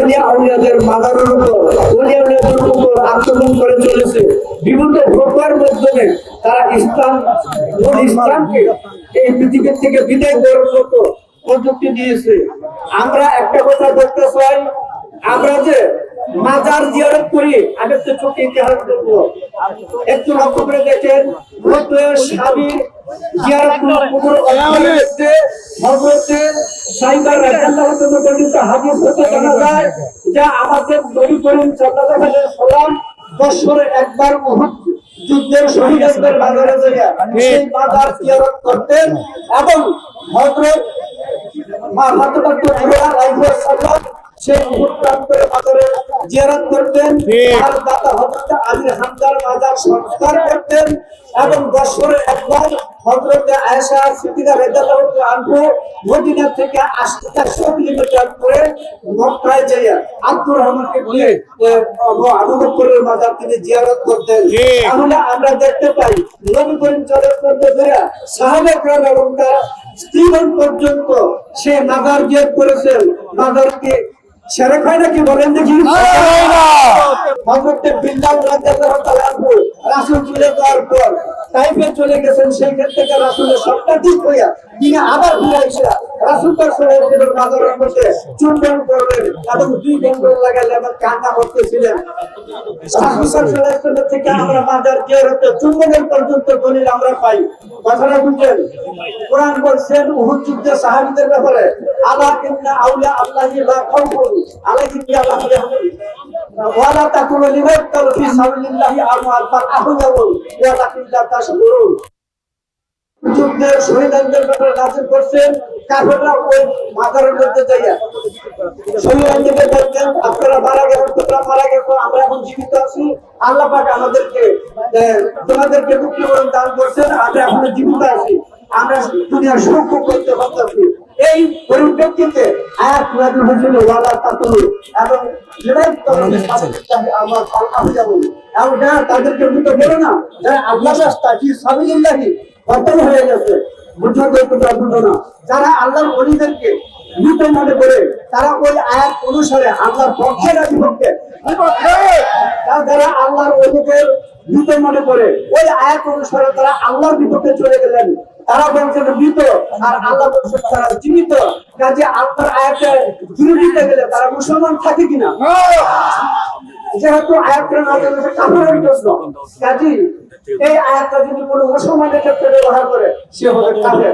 Olya আউলিয়াদের মাজারের উপর, Olya আউলিয়াদের উপর আক্রমণ করে চলেছে। বিভিন্ন ফতোয়ার মাধ্যমে তারা ইসলামকে এই পৃথিবীর থেকে বিদায় করার মতো প্রযুক্তি দিয়েছে। আমরা একটা কথা বলতে চাই, আমরা যে মাজার জিয়ারত করি, আমি একটু ছোট ইতিহাস বলবো, একটু লক্ষ্য করে দেখেন। স্বামী জিয়ারত হজরতে সাইবার রাদিয়াল্লাহু তাআলা বর্ণিত হাদিস হতে জানা যায় যে আমাদের নবী করিম সাল্লাল্লাহু আলাইহি ওয়াসাল্লাম বছরে একবার উহুদ যুদ্ধের শহীদদের মাজারে যাইয়া সেই মাজার জিয়ারত করতেন এবং হযরত ফাতেমা রাদিয়াল্লাহু সাল্লাম সেই উহুদ প্রান্তরে মাজারে জিয়ারত করতেন, আর দাদা হযরত আলী হামদার মাজার সংস্কার করতেন এবং বছরে একবার হযরত আয়েশা সিদ্দিকা রাদিয়াল্লাহু আনহা মদিনা থেকে 100 কিলোমিটার করে মক্কায় যাইয়া আব্দুর রহমানকে নিয়ে আবু বকরের মাজার তিনি জিয়ারত করতেন। তাহলে আমরা দেখতে পাই নবী করিম সাল্লাল্লাহু আলাইহি ওয়াসাল্লাম সাহাবায়ে এবং তার স্ত্রীগণ পর্যন্ত সে মাজার জিয়ারত করেছেন। মাজারকে শরক হয় নাকি বলেন দেখি? হযরত বিল্লাল রাদিয়াল্লাহু তাআলা আনহু রাসূল চলে যাওয়ার পর তাইফে চলে গেছেন, সেই ক্ষেত্রে রাসূলের সবটা ঠিক হইয়া তিনি আবার ফিরে এসে রাসূল সাল্লাল্লাহু আলাইহি ওয়াসাল্লামের মাজারের মধ্যে চুম্বন করলেন এবং 2 ঘন্টা লাগালেন এবং কান্না করতেছিলেন। রাসূল সাল্লাল্লাহু আলাইহি ওয়াসাল্লাম থেকে আমরা মাজার জিয়ারত চুম্বনের পর্যন্ত দলিল আমরা পাই। কথাটা বুঝেন? কোরআন বলছেন উহুদ যুদ্ধে সাহাবীদের ব্যাপারে, আলা ইন্না আউলিয়া আল্লাহি লা খাউফুন আলাইহিম ওয়া লা হুম ওয়ালা তাকুলু লিমান তাকফু ফি সাবিলিল্লাহি আমওয়াল ফাআহুয়াহুম ওয়ালাকিন লা তাশকুরুন। যুদ্ধের শহীদদের ব্যাপারে নাযিল করছেন, কাফেররা ওই মাজারের মধ্যে যাইয়া শহীদদেরকে বলতেন আপনারা মারা গেছেন, তোমরা মারা গেছো, আমরা এখন জীবিত আছি, আল্লাহ পাক আমাদেরকে তোমাদেরকে মুক্তিপণ দান করছেন, আমরা এখন জীবিত আছি, আমরা দুনিয়ার সুখ করতে পারতেছি। এই পরিপ্রেক্ষিতে আয়াত নাযিল হয়েছিল ওয়ালা তাকুলু এবং আমার ফাআহুয়াহুম, এবং তাদেরকে মৃত বলো না, যারা আল্লাহর রাস্তা ফি সাবিলিল্লাহি খতম হয়ে গেছে, যারা আল্লাহর ওলিদেরকে মৃত মনে করে তারা ওই আয়াত অনুসারে আল্লাহর পক্ষে না বিপক্ষে, যারা আল্লাহর ওলিদের মৃত মনে করে ওই আয়াত অনুসারে তারা আল্লাহর বিপক্ষে চলে গেলেন, তারা বলছেন মৃত আর আল্লাহ বলছেন তারা জীবিত। কাজে আল্লাহর আয়াতে বিরোধিতা গেলে তারা মুসলমান থাকে কিনা? যেহেতু আয়াতটা নাযিল হয়েছে কাফেরের জন্য, কাজী এই আয়াতটা যদি কোনো মুসলমানের ক্ষেত্রে ব্যবহার করে সে হবে কাফের।